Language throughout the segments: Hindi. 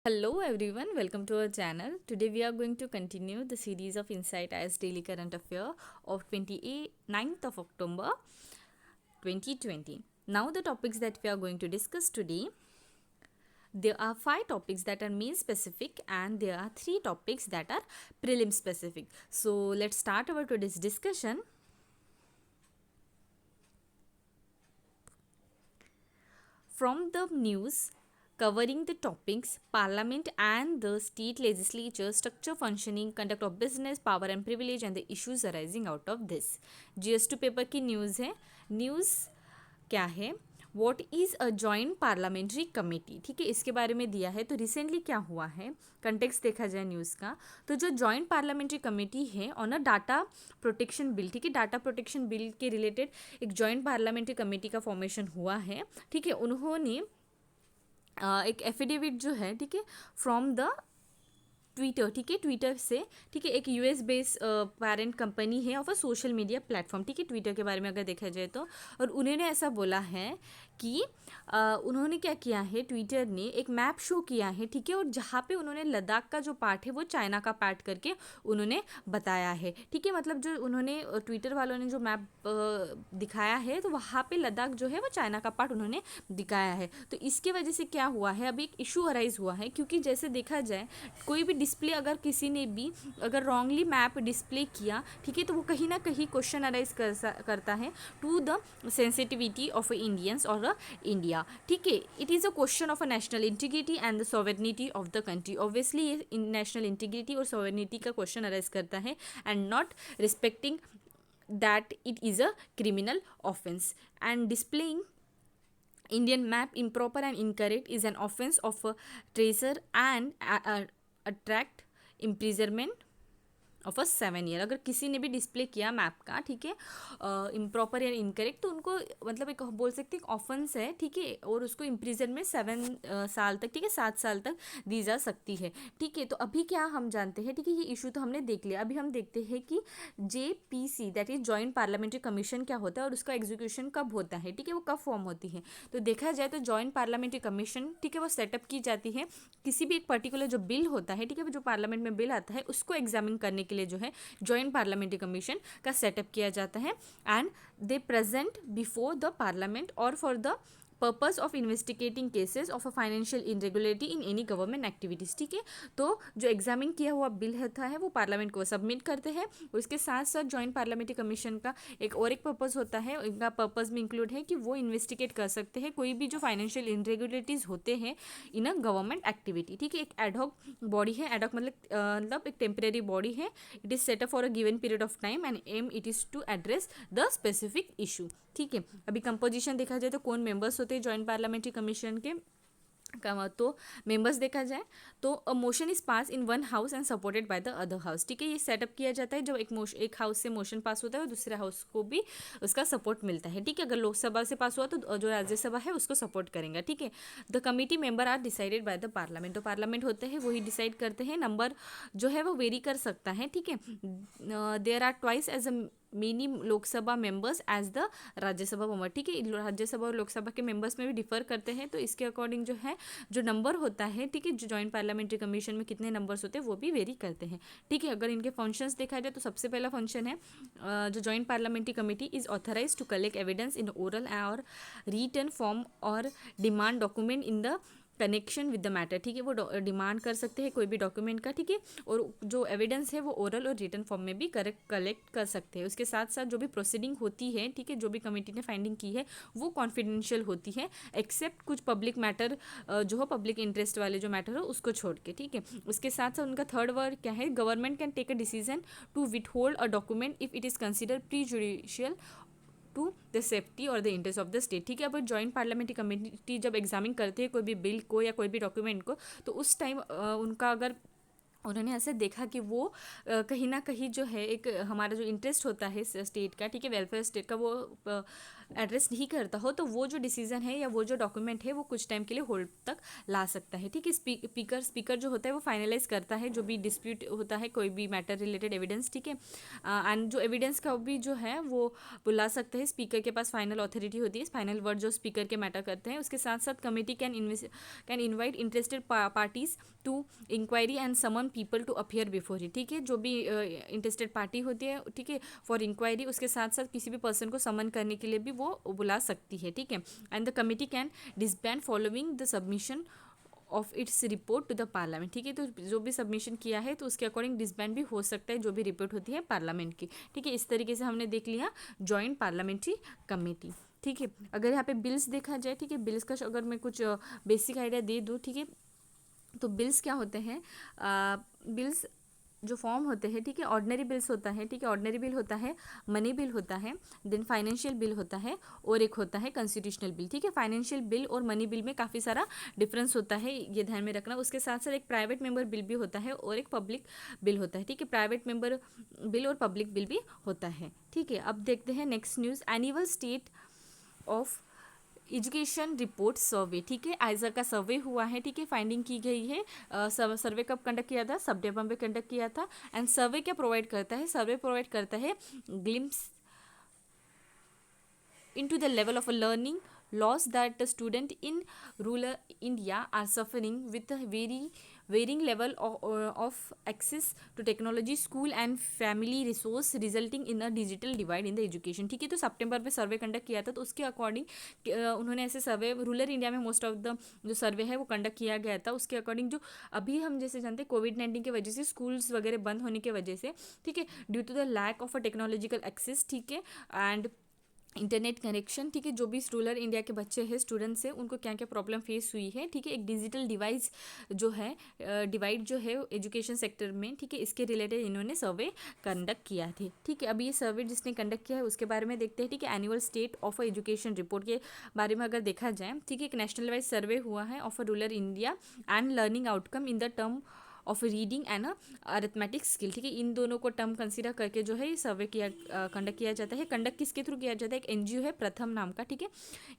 Hello everyone, welcome to our channel. Today we are going to continue the series of Insight as Daily Current Affair of 29th of October 2020. Now the topics that we are going to discuss today, there are 5 topics that are main specific and there are 3 topics that are prelim specific. So let's start our today's discussion. From the news covering the topics Parliament and the state legislature, structure, functioning, conduct of business, power and privilege and the issues arising out of this. GS2 paper की न्यूज़ है. न्यूज़ क्या है? What is a joint parliamentary committee. ठीक है, इसके बारे में दिया है. तो रिसेंटली क्या हुआ है, कंटेक्स्ट देखा जाए न्यूज़ का, तो जो जॉइंट पार्लियामेंट्री कमेटी है on a data protection bill, ठीक है, डाटा प्रोटेक्शन बिल के रिलेटेड एक जॉइंट पार्लियामेंट्री कमेटी का फॉर्मेशन हुआ है. ठीक है, उन्होंने एक एफिडेविट जो है, ठीक है, फ्रॉम द ट्विटर, ठीक है, ट्विटर से, ठीक है, एक यूएस बेस्ड पेरेंट कंपनी है of a social media platform. ठीक है, ट्विटर के बारे में अगर देखा जाए तो, और उन्होंने ऐसा बोला है कि उन्होंने क्या किया है, ट्विटर ने एक मैप शो किया है. ठीक है, और जहाँ पे उन्होंने लद्दाख का जो पार्ट है वो चाइना का पार्ट करके उन्होंने बताया है. ठीक है, मतलब जो उन्होंने ट्विटर वालों ने जो मैप दिखाया है, तो वहाँ पे लद्दाख जो है वो चाइना का पार्ट उन्होंने दिखाया है. तो इसके वजह से क्या हुआ है, अभी एक इशू अराइज हुआ है, क्योंकि जैसे देखा जाए कोई भी डिस्प्ले अगर किसी ने भी अगर रॉन्गली मैप डिस्प्ले किया, ठीक है, तो वो कहीं ना कहीं क्वेश्चन अराइज करता है to the sensitivity of Indians और इंडिया. ठीक है, it is a question of a national integrity and the sovereignty of the country. Obviously ये नेशनल इंटीग्रिटी और सॉवरेनिटी का क्वेश्चन अराइज करता है and not respecting that it is a criminal offense, and displaying Indian map improper and incorrect is an offense of a treason and attract imprisonment of a 7 year. अगर किसी ने भी डिस्प्ले किया मैप का, ठीक है, इम्प्रॉपर या इनकरेक्ट, तो उनको मतलब एक बोल सकते हैं ऑफेंस है. ठीक है, और उसको इम्प्रिजन में 7 साल तक, ठीक है, 7 साल तक दी जा सकती है. ठीक है, तो अभी क्या हम जानते हैं, ठीक है, ये इशू तो हमने देख लिया. अभी हम देखते हैं कि JPC that is joint parliamentary commission क्या होता है और उसका एग्जीक्यूशन कब होता है. ठीक है, वो कब फॉर्म होती है. तो देखा जाए तो जॉइंट पार्लियामेंट्री कमीशन, ठीक है, वो सेटअप की जाती है किसी भी एक पर्टिकुलर जो बिल होता है, ठीक है, जो पार्लियामेंट में बिल आता है उसको एग्जामिन करने के लिए जो है जॉइंट पार्लियामेंट्री कमीशन का सेटअप किया जाता है. And they present before the parliament or for the purpose of investigating cases of a financial irregularity in any government activities. ठीक है, तो जो एग्जामिन किया हुआ बिल होता है वो पार्लियामेंट को सबमिट करते हैं. उसके साथ साथ जॉइंट पार्लियामेंट्री कमीशन का एक पर्पस होता है, इनका पर्पस में इंक्लूड है कि वो इन्वेस्टिगेट कर सकते हैं कोई भी जो फाइनेंशियल इनरेगुलरिटीज़ होते हैं इन अ गवर्नमेंट एक्टिविटी. ठीक है, एक एडहॉक बॉडी है. एडहॉक मतलब एक टेम्परेरी बॉडी है. It is set up for a given period of time and aim it is to address the specific issue. ठीक है, अभी कंपोजिशन देखा जाए तो कौन मेंबर्स होते हैं जॉइंट पार्लियामेंट्री कमीशन के, तो मेंबर्स देखा जाए तो a motion is pass in one house and supported by the other house. ठीक है, ये सेटअप किया जाता है जब एक हाउस से मोशन पास होता है और दूसरे हाउस को भी उसका सपोर्ट मिलता है. ठीक है, अगर लोकसभा से पास हुआ तो जो राज्यसभा है उसको सपोर्ट करेंगे. ठीक है, the committee member are decided by the parliament. तो पार्लियामेंट होते हैं वही डिसाइड करते हैं. नंबर जो है वो वेरी कर सकता है. ठीक है, there are twice as a many Lok Sabha members as the Rajya Sabha member. ठीक है, राज्यसभा और लोकसभा के मेंबर्स में भी डिफर करते हैं, तो इसके अकॉर्डिंग जो है जो नंबर होता है, ठीक है, जो जॉइंट पार्लियामेंट्री कमीशन में कितने नंबर्स होते हैं वो भी वेरी करते हैं. ठीक है, अगर इनके फंक्शंस देखा जाए तो सबसे पहला फंक्शन है जो joint parliamentary committee is authorise to collect evidence in oral और रिटन फॉर्म और demand document in the connection with the matter. ठीक है, वो डिमांड कर सकते हैं कोई भी डॉक्यूमेंट का. ठीक है, और जो एविडेंस है वो ओरल और रिटन फॉर्म में भी कलेक्ट कर सकते हैं. उसके साथ साथ जो भी प्रोसीडिंग होती है, ठीक है, जो भी कमेटी ने फाइंडिंग की है वो कॉन्फिडेंशियल होती है, एक्सेप्ट कुछ पब्लिक मैटर जो हो, पब्लिक इंटरेस्ट वाले जो मैटर हो उसको छोड़ के. ठीक है, उसके साथ साथ उनका थर्ड वर्ड क्या है, government can take a decision to withhold a document if it is consider prejudicial to the safety or the interest of the state. ठीक है, अब जॉइंट पार्लियामेंट्री कमेटी जब एग्जामिन करते हैं कोई भी बिल को या कोई भी डॉक्यूमेंट को, तो उस टाइम उनका अगर उन्होंने ऐसे देखा कि वो कहीं ना कहीं जो है एक हमारा जो इंटरेस्ट होता है स्टेट का, ठीक है, वेलफेयर स्टेट का, वो एड्रेस नहीं करता हो तो वो जो डिसीजन है या वो जो डॉक्यूमेंट है वो कुछ टाइम के लिए होल्ड तक ला सकता है। ठीक है, स्पीकर जो होता है वो फाइनलाइज करता है जो भी डिस्प्यूट होता है, कोई भी मैटर रिलेटेड एविडेंस। ठीक है, एंड जो एविडेंस का भी जो है वो बुला सकते हैं, स्पीकर के पास फाइनल अथॉरिटी होती है, फाइनल वर्ड जो स्पीकर के मैटर करते हैं। उसके साथ साथ committee can invite interested parties to inquiry and summon people to appear before he. ठीक है, जो भी इंटरेस्टेड पार्टी होती है, ठीक है, फॉर इंक्वायरी, उसके साथ साथ किसी भी पर्सन को समन करने के लिए भी वो बुला सकती है। ठीक है, and the committee can disband following the submission of its report to the parliament. ठीक है, तो जो भी सबमिशन किया है तो उसके अकॉर्डिंग डिसबैंड भी हो सकता है जो भी रिपोर्ट होती है पार्लियामेंट की। ठीक है, इस तरीके से हमने देख लिया जॉइंट पार्लियामेंट्री कमेटी। ठीक है, अगर यहाँ पे बिल्स देखा जाए, ठीक है, बिल्स का अगर मैं कुछ बेसिक आइडिया दे दूँ, ठीक है, तो बिल्स क्या होते हैं, बिल्स जो फॉर्म होते हैं, ठीक है, ऑर्डिनरी बिल्स होता है, ठीक है, ऑर्डिनरी बिल होता है, मनी बिल होता है, देन फाइनेंशियल बिल होता है, और एक होता है कॉन्स्टिट्यूशनल बिल। ठीक है, फाइनेंशियल बिल और मनी बिल में काफ़ी सारा डिफरेंस होता है, ये ध्यान में रखना। उसके साथ साथ एक प्राइवेट मेंबर बिल भी होता है और एक पब्लिक बिल होता है। ठीक है, प्राइवेट मेंबर बिल और पब्लिक बिल भी होता है। ठीक है, अब देखते हैं next news, annual state of education report survey. ठीक है, आइजर का सर्वे हुआ है, ठीक है, फाइंडिंग की गई है। सर्वे कब कंडक्ट किया था, सितंबर में कंडक्ट किया था। एंड सर्वे क्या प्रोवाइड करता है, सर्वे प्रोवाइड करता है glimpse into the level of a learning loss that the student in rural India are suffering with a varying level of access to technology, school and family resource, resulting in a digital divide in the education। ठीक है, तो सितंबर में सर्वे कंडक्ट किया था, तो उसके अकॉर्डिंग उन्होंने ऐसे सर्वे रूरल इंडिया में मोस्ट ऑफ द जो सर्वे है वो कंडक्ट किया गया था। उसके अकॉर्डिंग जो अभी हम जैसे जानते हैं कोविड-19 की वजह से स्कूल्स वगैरह बंद होने की वजह से, ठीक है, due to the lack of a technological access, ठीक है, एंड इंटरनेट कनेक्शन, ठीक है, जो भी रूरल इंडिया के बच्चे हैं, स्टूडेंट्स हैं, उनको क्या क्या प्रॉब्लम फेस हुई है। ठीक है, एक डिजिटल डिवाइस जो है डिवाइड जो है एजुकेशन सेक्टर में, ठीक है, इसके रिलेटेड इन्होंने सर्वे कंडक्ट किया थे। ठीक है, अब ये सर्वे जिसने कंडक्ट किया है उसके बारे में देखते हैं। ठीक है, annual state of education report के बारे में अगर देखा जाए, ठीक है, एक नेशनल वाइज सर्वे हुआ है of a rural India and learning outcome in the term of reading and arithmetic skill. ठीक है, इन दोनों को टर्म कंसीडर करके जो है ये सर्वे किया कंडक्ट किया जाता है। कंडक्ट किसके थ्रू किया जाता है, एक एनजीओ है प्रथम नाम का, ठीक है,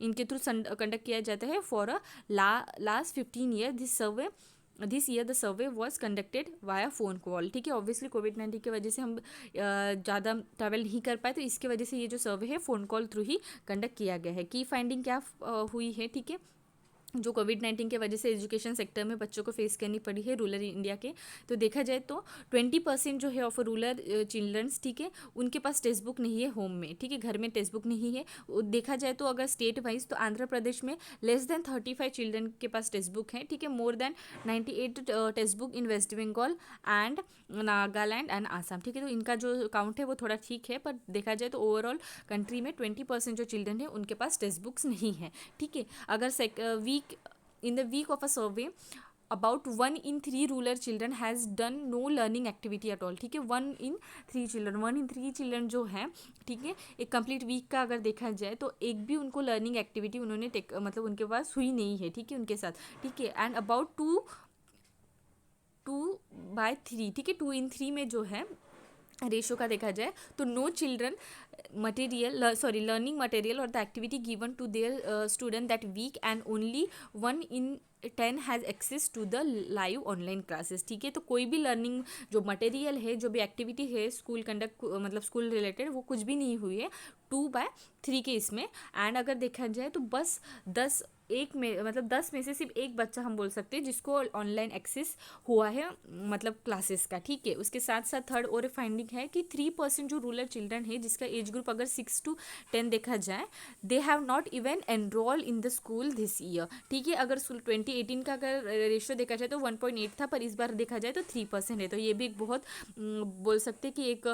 इनके थ्रू कंडक्ट किया जाता है for a last 15 year. This year the survey was conducted via phone call. ठीक है, ऑब्वियसली कोविड-19 की वजह से हम ज़्यादा ट्रैवल नहीं कर पाए, तो इसके वजह से ये जो सर्वे है फ़ोन कॉल थ्रू ही कंडक्ट किया गया है। की फाइंडिंग क्या हुई है, ठीक है, जो कोविड-19 के वजह से एजुकेशन सेक्टर में बच्चों को फेस करनी पड़ी है रूरल इंडिया के, तो देखा जाए तो 20% जो है ऑफ रूरल चिल्ड्रंस, ठीक है, उनके पास टेक्स्ट बुक नहीं है होम में। ठीक है, घर में टेक्स्ट बुक नहीं है। देखा जाए तो अगर स्टेट वाइज तो आंध्र प्रदेश में लेस देन 35 चिल्ड्रन के पास टेक्स्ट बुक है। ठीक है, more than 98 text book in West Bengal and Nagaland and Assam. ठीक है, तो इनका जो काउंट है वो थोड़ा ठीक है, पर देखा जाए तो ओवरऑल कंट्री में 20% जो चिल्ड्रन है उनके पास टेक्स्ट बुक्स नहीं है। ठीक है, अगर in the week of a survey about 1 in 3 rural children has done no learning activity at all। ठीक है, 1 in 3 चिल्ड्रन जो है, ठीक है, एक कंप्लीट वीक का अगर देखा जाए तो एक भी उनको लर्निंग एक्टिविटी उन्होंने मतलब उनके पास हुई नहीं है। ठीक है, उनके साथ, ठीक है, एंड अबाउट 2/3, ठीक है, 2 in 3 में जो है रेशो का देखा जाए तो नो चिल्ड्रन लर्निंग मटेरियल और the activity given to their student that week and only 1 in 10 has access to the live online classes. ठीक है, तो कोई भी लर्निंग जो मटेरियल है, जो भी एक्टिविटी है स्कूल कंडक्ट मतलब स्कूल रिलेटेड, वो कुछ भी नहीं हुई है 2/3 के इसमें। एंड अगर देखा जाए तो बस 10 में से सिर्फ एक बच्चा हम बोल सकते हैं जिसको ऑनलाइन एक्सेस हुआ है मतलब क्लासेस का। ठीक है, उसके साथ साथ थर्ड और फाइंडिंग है कि 3% जो रूरल चिल्ड्रन है जिसका एज ग्रुप अगर 6 to 10 देखा जाए, they have not even enrol in the school this year. ठीक है, अगर 2018 का अगर रेशियो देखा जाए तो 1.8 था, पर इस बार देखा जाए तो 3% है। तो ये भी एक बहुत बोल सकते हैं कि एक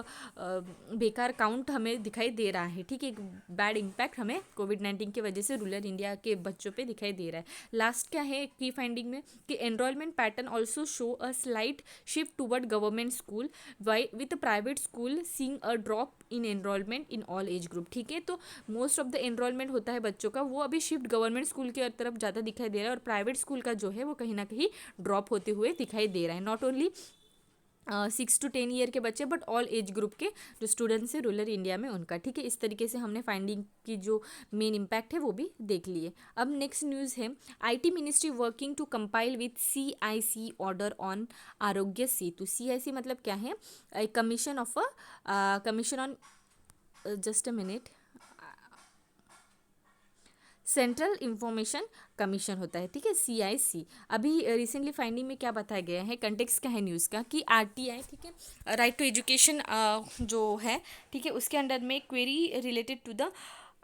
बेकार काउंट हमें दिखाई दे रहा है। ठीक है, एक बैड इम्पैक्ट हमें कोविड-19 की वजह से रूरल इंडिया के बच्चों पे दिखाई दे रहा है। लास्ट क्या है की फाइंडिंग में कि enrolment pattern also show a slight shift toward government school with private school seeing a drop in enrolment in all age group. ठीक है, तो मोस्ट ऑफ द एनरोलमेंट होता है बच्चों का वो अभी शिफ्ट गवर्नमेंट स्कूल की तरफ ज़्यादा दिखाई दे रहा है, और प्राइवेट स्कूल का जो है वो कहीं ना कहीं ड्रॉप होते हुए दिखाई दे रहा है। नॉट ओनली 6 to 10 ईयर के बच्चे, बट ऑल एज ग्रुप के जो स्टूडेंट्स हैं रूरल इंडिया में उनका, ठीक है। इस तरीके से हमने फाइंडिंग की जो मेन इम्पैक्ट है वो भी देख लिए। अब नेक्स्ट न्यूज़ है, IT ministry working to compile with CIC order on Aarogya Setu. CIC मतलब क्या है? Commission of a commission on, just a minute, central information commission होता है, ठीक है, सीआईसी। अभी रिसेंटली फाइंडिंग में क्या बताया गया है, कंटेक्स्ट क्या है न्यूज़ का, कि आरटीआई, ठीक है, राइट टू एजुकेशन जो है, ठीक है, उसके अंडर में क्वेरी रिलेटेड टू द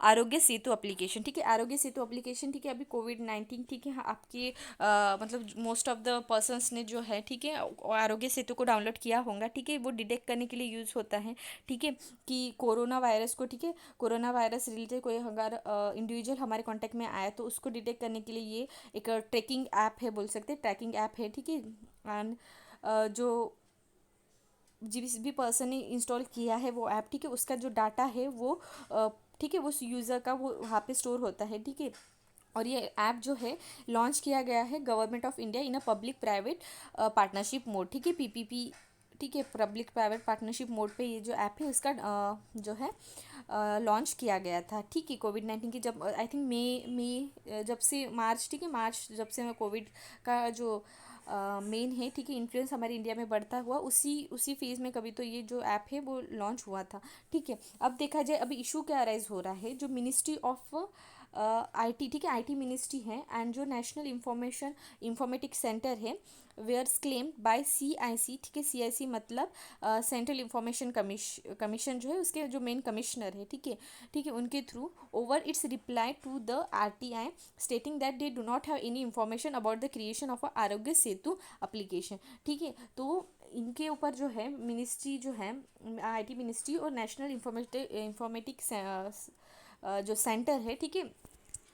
आरोग्य सेतु एप्लीकेशन, ठीक है, आरोग्य सेतु एप्लीकेशन, ठीक है, अभी कोविड-19, ठीक है, आपके मतलब मोस्ट ऑफ द पर्सन्स ने जो है, ठीक है, आरोग्य सेतु को डाउनलोड किया होगा, ठीक है, वो डिटेक्ट करने के लिए यूज़ होता है, ठीक है, कि कोरोना वायरस को, ठीक है, कोरोना वायरस रिलेटेड कोई अगर इंडिविजुअल हमारे कांटेक्ट में आया तो उसको डिटेक्ट करने के लिए ये एक ट्रैकिंग ऐप है, बोल सकते हैं ट्रैकिंग ऐप है, ठीक है। एंड जो जिस भी पर्सन ने इंस्टॉल किया है वो ऐप, ठीक है, उसका जो डाटा है वो ठीक है, वो यूज़र का वो वहाँ पे स्टोर होता है, ठीक है। और ये ऐप जो है लॉन्च किया गया है government of India in a public private partnership mode, ठीक है, पीपीपी, ठीक है, पब्लिक प्राइवेट पार्टनरशिप मोड पे ये जो ऐप है उसका जो है लॉन्च किया गया था, ठीक है। कोविड-19 की जब आई थिंक मई जब से मार्च, ठीक है, मार्च जब से कोविड का जो मेन है, ठीक है, इन्फ्लुएंस हमारे इंडिया में बढ़ता हुआ उसी उसी फेज़ में कभी तो ये जो ऐप है वो लॉन्च हुआ था, ठीक है। अब देखा जाए अभी इशू क्या अराइज हो रहा है, जो मिनिस्ट्री ऑफ आईटी, ठीक है, आईटी मिनिस्ट्री है, एंड जो नेशनल इंफॉर्मेशन इंफॉर्मेटिक्स सेंटर है, वेयर्स क्लेम बाय सीआईसी, ठीक है, सीआईसी मतलब सेंट्रल इंफॉर्मेशन कमीशन जो है उसके जो मेन कमिश्नर है, ठीक है, ठीक है, उनके through over its reply to the RTI stating that they do not have any information about the creation of a Aarogya Setu application, ठीक है। तो इनके ऊपर जो है मिनिस्ट्री जो है आईटी मिनिस्ट्री और नेशनल इंफॉर्मेटिक्स जो सेंटर है, ठीक है,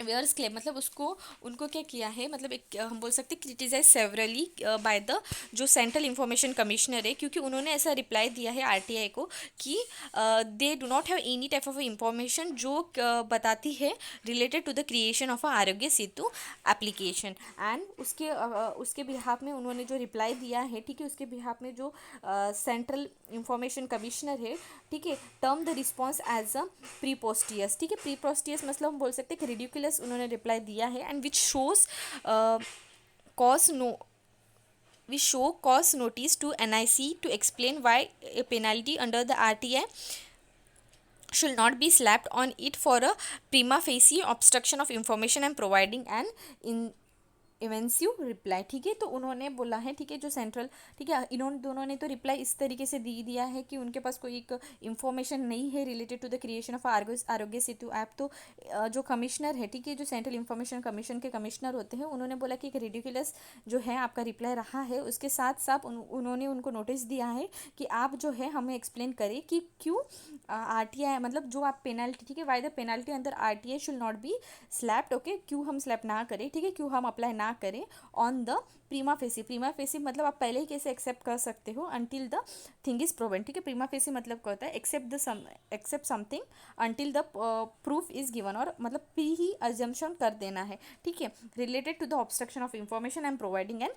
वेयर्स क्लेम मतलब उसको उनको क्या किया है, मतलब एक हम बोल सकते हैं क्रिटिसाइज सेवरली बाय द जो सेंट्रल इंफॉर्मेशन कमिश्नर है, क्योंकि उन्होंने ऐसा रिप्लाई दिया है आरटीआई को कि they do not have any type of information जो बताती है related to the creation of a Aarogya Setu application. And उसके बिहाफ में उन्होंने जो रिप्लाई दिया है, ठीक है, उसके बिहाफ में जो सेंट्रल इंफॉर्मेशन कमिश्नर है, ठीक है, term the response as a preposterous, ठीक है, प्रीपोस्टियस मतलब हम बोल सकते हैं कि रिडिकुलस उन्होंने रिप्लाई दिया है, and which shows cause no we show cause notice to NIC to explain why a penalty under the RTA should not be slapped on it for a prima facie obstruction of information and providing an in evasive reply, ठीक है। तो उन्होंने बोला है, ठीक है, जो सेंट्रल, ठीक है, इन्होंने दोनों ने तो रिप्लाई इस तरीके से दिया है कि उनके पास कोई एक इंफॉर्मेशन नहीं है related to the creation of Aarogya Setu app. तो जो कमिश्नर है, ठीक है, जो सेंट्रल इंफॉर्मेशन कमीशन के कमिश्नर होते हैं, उन्होंने बोला कि एक रिडिकुलस जो है आपका रिप्लाई रहा है। उसके साथ साथ उन्होंने उनको नोटिस दिया है कि आप जो है हमें एक्सप्लेन करें कि क्यों आरटीआई मतलब जो आप पेनल्टी, ठीक है, वाई द पेनल्टी अंदर RTI should not be slapped, okay, क्यों हम स्लैप ना करें, ठीक है, क्यों हम अप्लाई ना करें ऑन द प्रीमा फेसी मतलब आप पहले ही कैसे एक्सेप्ट कर सकते हो until the thing is proven, ठीक है। प्रीमा फेसी मतलब क्या होता है, accept something until the proof is given, और मतलब प्री ही अजम्पशन कर देना है, ठीक है, related to the obstruction of information and providing an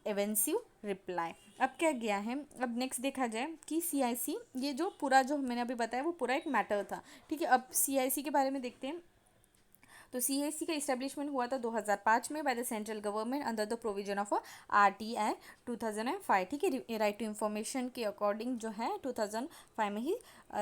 evasive reply. अब क्या गया है, अब नेक्स्ट देखा जाए कि सीआईसी, ये जो पूरा जो मैंने अभी बताया वो पूरा एक मैटर था, ठीक है। अब सीआईसी के बारे में देखते हैं। तो सीआईसी का इस्टेब्लिशमेंट हुआ था 2005 में by the central government under the provision of RTI 2005, ठीक है, राइट टू इन्फॉर्मेशन के अकॉर्डिंग जो है 2005 में ही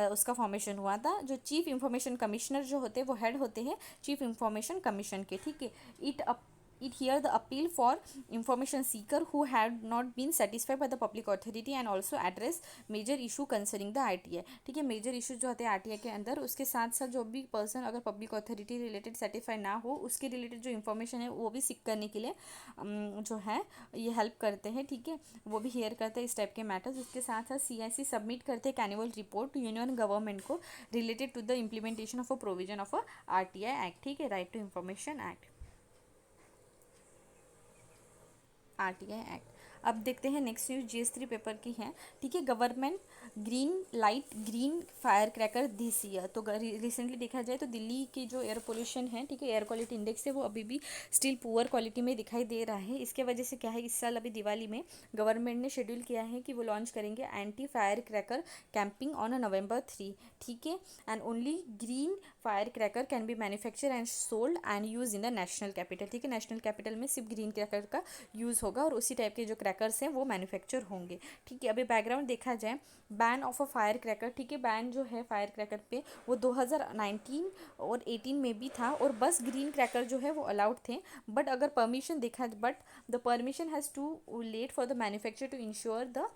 उसका फॉर्मेशन हुआ था। जो चीफ इंफॉर्मेशन कमिश्नर जो होते हैं वो हेड होते हैं चीफ इंफॉर्मेशन कमीशन के, ठीक है। It hear the appeal for information seeker who had not been satisfied by the public authority and also address major issue concerning the RTI, ठीक है। मेजर इशू जो होते हैं आरटीआई के अंदर, उसके साथ साथ जो भी पर्सन अगर पब्लिक अथॉरिटी रिलेटेड सेटिस्फाई ना हो उसके रिलेटेड जो इन्फॉर्मेशन है वो भी सीख करने के लिए जो है ये हेल्प करते हैं, ठीक है, वो भी हेयर करते हैं इस टाइप के मैटर्स। उसके साथ साथ सीआईसी सबमिट करते हैं annual report to union government को related to the implementation of a provision of a RTI act, ठीक है, right to information act, RTI act. अब देखते हैं नेक्स्ट न्यूज़ GS3 पेपर की है, ठीक है। Government green fire cracker this year. तो रिसेंटली देखा जाए तो दिल्ली की जो एयर पोल्यूशन है, ठीक है, एयर क्वालिटी इंडेक्स है, वो अभी भी स्टिल पुअर क्वालिटी में दिखाई दे रहा है। इसके वजह से क्या है, इस साल अभी दिवाली में गवर्नमेंट ने शेड्यूल किया है कि वो लॉन्च करेंगे anti fire cracker camping on November 3, ठीक है। And only green fire cracker can be manufacture and sold and use in the national capital, ठीक है। नेशनल कैपिटल में सिर्फ ग्रीन क्रैकर का यूज़ होगा और उसी टाइप के जो क्रैकर्स हैं वो मैन्युफैक्चर होंगे, ठीक है। अभी बैकग्राउंड देखा जाए, ban of a fire cracker, ठीक है, बैन जो है फायर क्रैकर पे वो 2019 और 18 में भी था, और बस ग्रीन क्रैकर जो है वो अलाउड थे। बट अगर परमिशन देखा, but the permission has to let for the manufacture to ensure the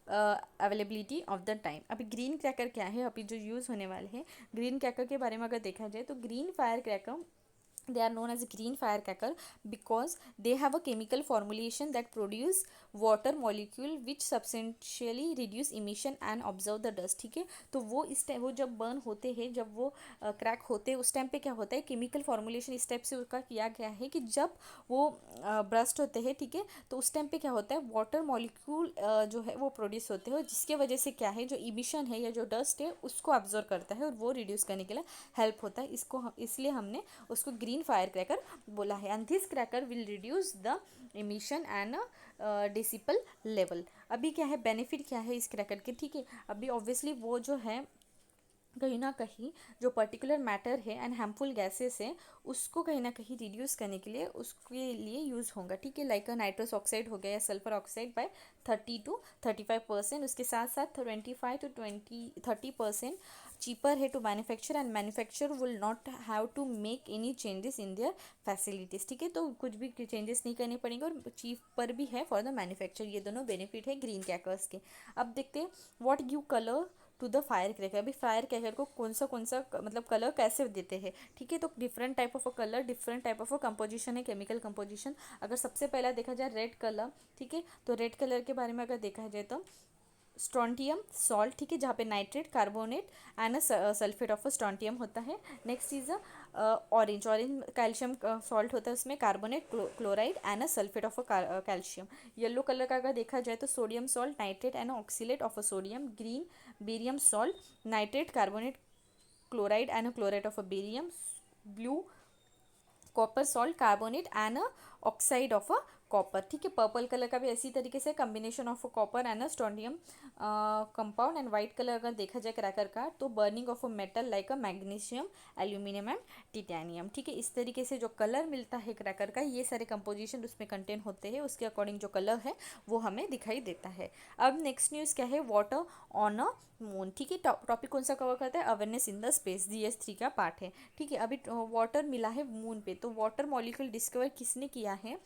availability of the time. अभी ग्रीन क्रैकर क्या है, अभी जो यूज़ होने वाले हैं ग्रीन क्रैकर के बारे में अगर देखा जाए तो green fire cracker, they are known as a green firecracker because they have a chemical formulation that produce water molecule which substantially reduce emission and absorb the dust, ठीक है। तो वो इस टाइम, वो जब बर्न होते हैं, जब वो क्रैक होते हैं, उस टाइम पे क्या होता है, केमिकल फॉर्मुलेशन इस टाइप से उसका किया गया है कि जब वो ब्रस्ट होते हैं, ठीक है, तो उस टाइम पे क्या होता है, वाटर मॉलिक्यूल जो है वो प्रोड्यूस होते हैं, जिसके वजह से क्या है, जो इमिशन है या जो डस्ट है उसको ऑब्जर्व करता है और वो रिड्यूस करने के लिए हेल्प होता है। इसलिए हमने उसको ग्रीन फायर क्रैकर बोला है। And this cracker will reduce the emission and decibel level. अभी क्या है, बेनिफिट क्या है इस क्रैकर के, ठीक है। अभी ऑब्वियसली वो जो है कहीं ना कहीं जो पर्टिकुलर मैटर है एंड हार्मफुल गैसेस है उसको कहीं ना कहीं रिड्यूस करने के लिए उसके लिए यूज़ होगा, ठीक है। लाइक नाइट्रस ऑक्साइड हो गया या सल्फर ऑक्साइड बाय 30 to 35%। उसके साथ साथ 25 to 30% चीपर है to manufacture and manufacture will not have to make any changes in their facilities, ठीक है। तो कुछ भी चेंजेस नहीं करने पड़ेंगे और चीपर भी है फॉर द मैन्युफैक्चर। ये दोनों बेनिफिट है ग्रीन क्रैकर्स के। अब देखते हैं what give colour to the fire cracker. अभी फायर क्रैकर को कौन सा मतलब कलर कैसे देते हैं, ठीक है। तो different type of a colour, different type of a composition है, केमिकल कंपोजिशन। अगर सबसे पहला देखा जाए रेड कलर, ठीक है, तो रेड कलर के बारे में अगर देखा जाए तो स्ट्रॉन्टियम सॉल्ट, ठीक है, जहाँ पे nitrate, carbonate and sulphate of strontium होता है। Next is orange calcium salt होता है, उसमें carbonate, chloride and sulphate of calcium. Yellow colour का अगर देखा जाए तो sodium salt, nitrate and oxalate of sodium. Green barium salt, nitrate, carbonate, chloride and chloride of barium. Blue copper salt, carbonate and oxide of copper, ठीक है। पर्पल कलर का भी इसी तरीके से combination of copper and strontium compound. And white colour अगर देखा जाए क्रैकर का तो burning of a metal like a magnesium, aluminium and titanium, ठीक है। इस तरीके से जो कलर मिलता है क्रैकर का, ये सारे कंपोजिशन उसमें कंटेन होते हैं, उसके अकॉर्डिंग जो कलर है वो हमें दिखाई देता है। अब नेक्स्ट न्यूज़ क्या है, वाटर ऑन अ मून, ठीक है। टॉपिक कौन सा कवर करता है, awareness in the space, GS3 का पार्ट है, ठीक है। अभी वाटर मिला है मून पे, तो वाटर मॉलिक्यूल डिस्कवर किसने किया है,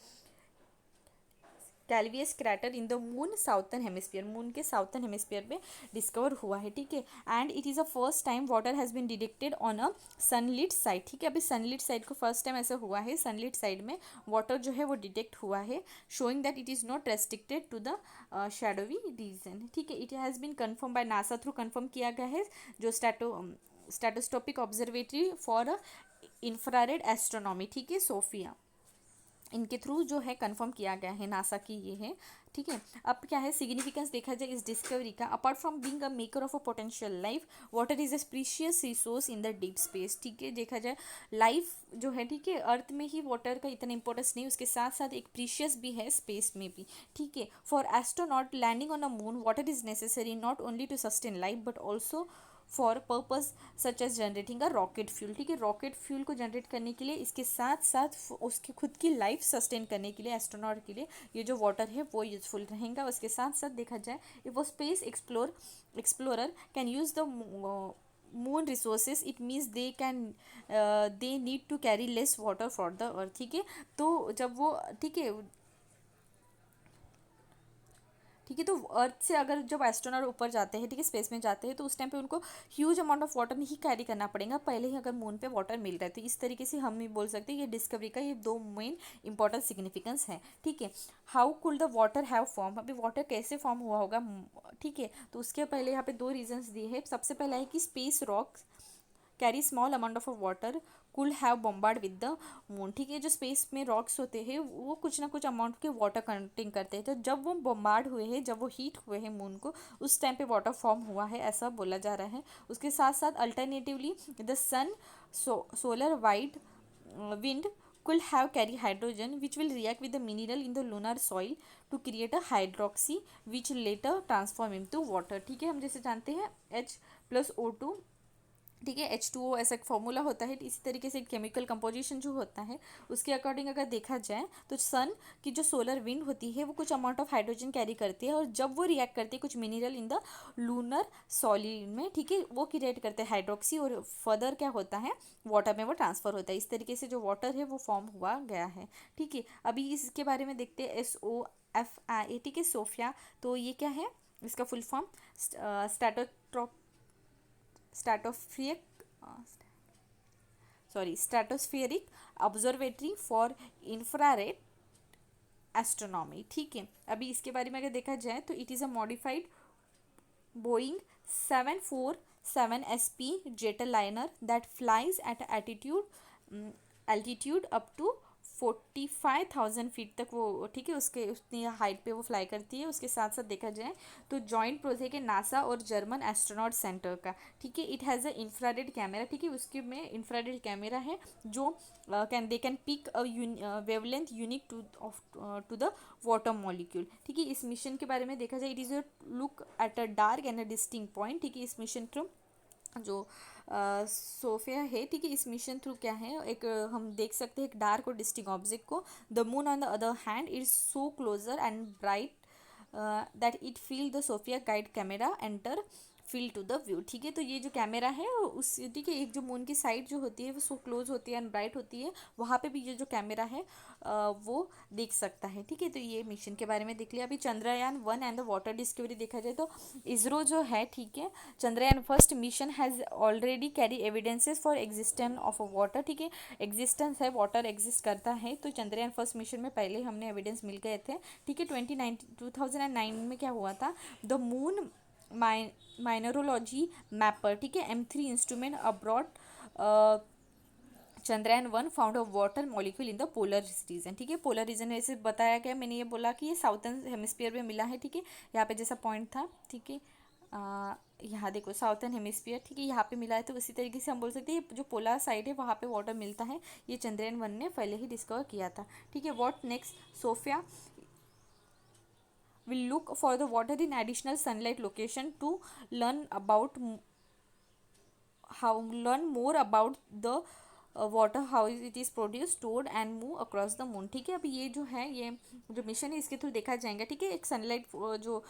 Clavius crater in the moon southern hemisphere, moon के साउथर्न हेमिस्फीयर में डिस्कवर हुआ है, ठीक है। And it is a first time water has been detected on a sunlit side, ठीक है। अभी सनलिट साइड को फर्स्ट टाइम ऐसा हुआ है, सनलिट साइड में वाटर जो है वो डिटेक्ट हुआ है, showing that it is not restricted to the shadowy region, ठीक है। It has been confirm by NASA through, confirm किया गया है जो stratospheric observatory for infrared astronomy, ठीक है, सोफिया, इनके थ्रू जो है कंफर्म किया गया है, नासा की ये है, ठीक है। अब क्या है सिग्निफिकेंस देखा जाए इस डिस्कवरी का, apart from being a maker of a potential life, water is a precious resource in the deep space, ठीक है। देखा जाए लाइफ जो है, ठीक है, अर्थ में ही वाटर का इतना इंपॉर्टेंस नहीं, उसके साथ साथ एक प्रीशियस भी है स्पेस में भी, ठीक है। For astronaut landing on a moon water is necessary not only to sustain life but also for purpose such as generating a rocket fuel, ठीक है। रॉकेट फ्यूल को जनरेट करने के लिए, इसके साथ साथ उसकी खुद की लाइफ सस्टेन करने के लिए एस्ट्रोनॉट के लिए ये जो वाटर है वो यूजफुल रहेगा। उसके साथ साथ देखा जाए इफ वो space explorer can use the moon resources, it means they need to carry less water for the earth, ठीक है। तो जब वो, ठीक है, ठीक है, तो अर्थ से अगर जब एस्ट्रोनॉट ऊपर जाते हैं, ठीक है, स्पेस में जाते हैं, तो उस टाइम पे उनको ह्यूज अमाउंट ऑफ वाटर नहीं कैरी करना पड़ेगा, पहले ही अगर मून पे वाटर मिल रहा है। तो इस तरीके से हम ही बोल सकते हैं ये डिस्कवरी का ये दो मेन इंपॉर्टेंट सिग्निफिकेंस है, ठीक है। हाउ कुल द वाटर हैव फॉर्म, अभी वाटर कैसे फॉर्म हुआ होगा, ठीक है। तो उसके पहले यहाँ पे दो रीजन्स दिए हैं। सबसे पहला है कि space rocks carry small amount of water could have bombard with the moon, ठीक है। जो स्पेस में रॉक्स होते हैं वो कुछ ना कुछ अमाउंट के वाटर कंटेन करते हैं, तो जब वो बॉम्बार्ड हुए हैं, जब वो हीट हुए हैं मून को, उस टाइम पे वाटर फॉर्म हुआ है, ऐसा बोला जा रहा है। उसके साथ साथ alternatively the sun solar wide wind could have carry hydrogen which will react with the mineral in the lunar soil to create a hydroxy which later transform into water, ठीक है। हम जैसे जानते हैं H+O2, ठीक है, H2O ऐसा एक फॉर्मूला होता है। इसी तरीके से केमिकल कंपोजिशन जो होता है उसके अकॉर्डिंग अगर देखा जाए तो सन की जो सोलर विंड होती है वो कुछ अमाउंट ऑफ हाइड्रोजन कैरी करती है, और जब वो रिएक्ट करती है कुछ mineral in the lunar solid में, ठीक है, वो क्रिएट करते हैं हाइड्रोक्सी, और फर्दर क्या होता है, वाटर में वो ट्रांसफर होता है। इस तरीके से जो वाटर है वो फॉर्म हुआ गया है, ठीक है। अभी इसके बारे में देखते हैं SOFIA, ठीक है, सोफिया। तो ये क्या है, इसका फुल फॉर्म स्टैटोट्रॉप stratospheric stratospheric observatory for infrared astronomy, ठीक है। अभी इसके बारे में अगर देखा जाए तो it is a modified Boeing 747 SP jetliner that flies at altitude up to 45,000 feet तक वो, ठीक है, उसके उतनी हाइट पे वो फ्लाई करती है। उसके साथ साथ देखा जाए तो जॉइंट प्रोजेक्ट है नासा और जर्मन एस्ट्रोनॉट सेंटर का, ठीक है। It has a infrared camera, ठीक है, उसके में इंफ्रारेड कैमरा है जो can pick a wavelength unique to the water molecule, ठीक है। इस मिशन के बारे में देखा जाए, it is a look at a dark and a distinct point, ठीक है। इस मिशन थ्रू जो सोफिया है, ठीक है, इस मिशन थ्रू क्या है, एक हम देख सकते हैं एक डार्क और डिस्टिंक्ट ऑब्जेक्ट को। The moon on the other hand is so closer and bright that it feel the SOFIA guide camera enter feel to the view, ठीक है। तो ये जो कैमरा है उस, ठीक है, एक जो मून की साइड जो होती है वो सो क्लोज होती है एंड ब्राइट होती है, वहाँ पे भी ये जो कैमरा है वो देख सकता है, ठीक है। तो ये मिशन के बारे में देख लिया। अभी Chandrayaan 1 and the water discovery देखा जाए तो इसरो जो है, ठीक है, Chandrayaan first mission has already carry evidences for existence of water, ठीक है, एग्जिस्टेंस है, वाटर एग्जिस्ट करता है। तो चंद्रयान फर्स्ट मिशन में पहले हमने एविडेंस मिल गए थे, ठीक है। 2009 में क्या हुआ था, द मून माइनरोलॉजी मैपर, ठीक है, M3 instrument abroad Chandrayaan 1 found a water molecule in the polar region, ठीक है। पोलर रीजन ऐसे बताया गया, मैंने ये बोला कि ये साउथर्न हेमिस्फीयर में मिला है, ठीक है। यहाँ पे जैसा पॉइंट था, ठीक है, यहाँ देखो साउथर्न हेमिस्फीयर, ठीक है, यहाँ पे मिला है। तो उसी तरीके से हम बोल सकते हैं ये जो पोलर साइड है वहाँ पे वाटर मिलता है, ये चंद्रयान 1 ने पहले ही डिस्कवर किया था, ठीक है। What next, SOFIA will look for the water in additional sunlight location to learn about learn more about the water how it is produce stored and move across the moon, ठीक है। अभी ये जो है, ये जो मिशन है इसके थ्रू देखा जाएगा, ठीक है, एक सनलाइट जो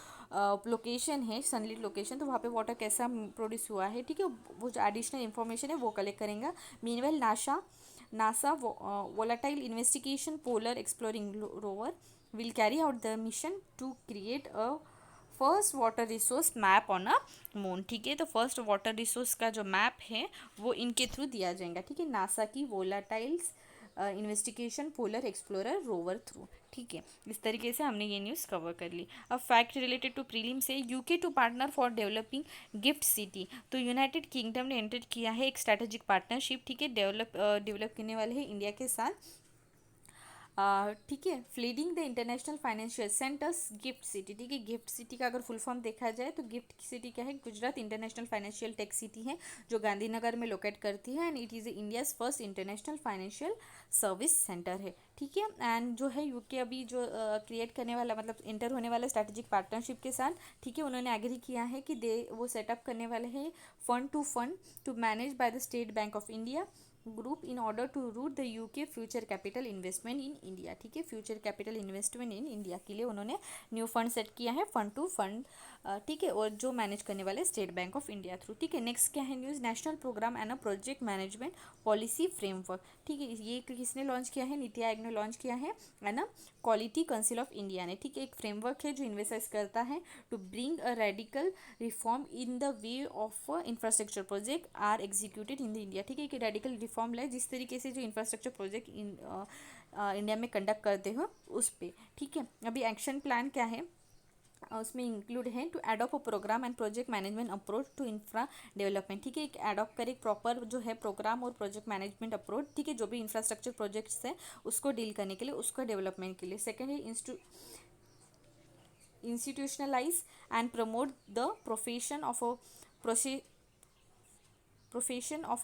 लोकेशन है, सनलाइट लोकेशन, तो वहाँ पे वाटर कैसा प्रोड्यूस हुआ है, ठीक है, वो जो एडिशनल इन्फॉर्मेशन है वो कलेक्ट करेंगे। मीनवेल NASA volatile investigation polar exploring rover will carry out the mission to create a first water resource map on a moon, ठीक है। तो फर्स्ट वाटर रिसोर्स का जो मैप है वो इनके थ्रू दिया जाएगा, ठीक है, नासा की volatiles investigation polar explorer rover through, ठीक है। इस तरीके से हमने ये न्यूज़ कवर कर ली। अब फैक्ट रिलेटेड टू प्रीलिम से UK to partner for developing GIFT City, तो यूनाइटेड किंगडम ने एंटर किया है एक स्ट्रैटेजिक पार्टनरशिप, ठीक है, डेवलप करने वाले हैं इंडिया के साथ, ठीक है, feeding the international financial centres gift city, ठीक है। गिफ्ट सिटी का अगर फुल फॉर्म देखा जाए तो गिफ्ट सिटी क्या है, Gujarat international financial tech city है जो गांधीनगर में लोकेट करती है, and it is India's first international financial service centre है, ठीक है। एंड जो है यूके अभी जो क्रिएट करने वाला, मतलब इंटर होने वाला स्ट्रैटेजिक पार्टनरशिप के साथ, ठीक है, उन्होंने एग्री किया है कि वो सेटअप करने वाले हैं fund to manage by the State Bank of India group in order to route the UK future capital investment in India, ठीक है, future capital investment in India के लिए उन्होंने न्यू फंड सेट किया है, फंड, ठीक है, और जो मैनेज करने वाले स्टेट बैंक ऑफ इंडिया थ्रू, ठीक है। नेक्स्ट क्या है news, national programme and a project management policy framework, ठीक है, ये किसने लॉन्च किया है, नीति आयोग ने लॉन्च किया है ना, क्वालिटी काउंसिल ऑफ इंडिया ने, ठीक है, एक फ्रेमवर्क है जो इन्वेस्ट करता है to bring a radical reform in the way of infrastructure project are executed in the India, ठीक है, एक रेडिकल रिफॉर्म लाए जिस तरीके से जो इंफ्रास्ट्रक्चर प्रोजेक्ट इंडिया में कंडक्ट करते हो उस पर, ठीक है। अभी एक्शन प्लान क्या है, उसमें इंक्लूड है to adopt a programme and project management approach to infra development, ठीक है। एक एडॉप्ट करे एक प्रॉपर जो है प्रोग्राम और प्रोजेक्ट मैनेजमेंट अप्रोच, ठीक है, जो भी इंफ्रास्ट्रक्चर प्रोजेक्ट्स है उसको डील करने के लिए, उसको डेवलपमेंट के लिए। सेकेंड है institutionalize and promote the profession of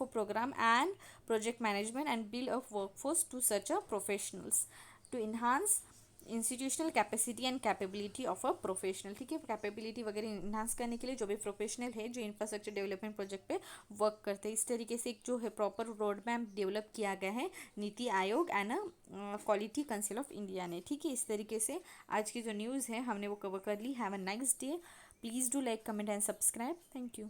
a program and project management and build a workforce to such a professionals to enhance institutional capacity and capability of a professional, ठीक है। कैपेबिलिटी वगैरह इन्हांस करने के लिए जो भी प्रोफेशनल है जो इंफ्रास्ट्रक्चर डेवलपमेंट प्रोजेक्ट पे वर्क करते हैं, इस तरीके से एक जो है प्रॉपर रोड मैप डेवलप किया गया है NITI Aayog and quality council of India ने, ठीक है। इस तरीके से आज की जो न्यूज़ है हमने वो कवर कर ली। Have a nice day, please do like comment and subscribe, thank you.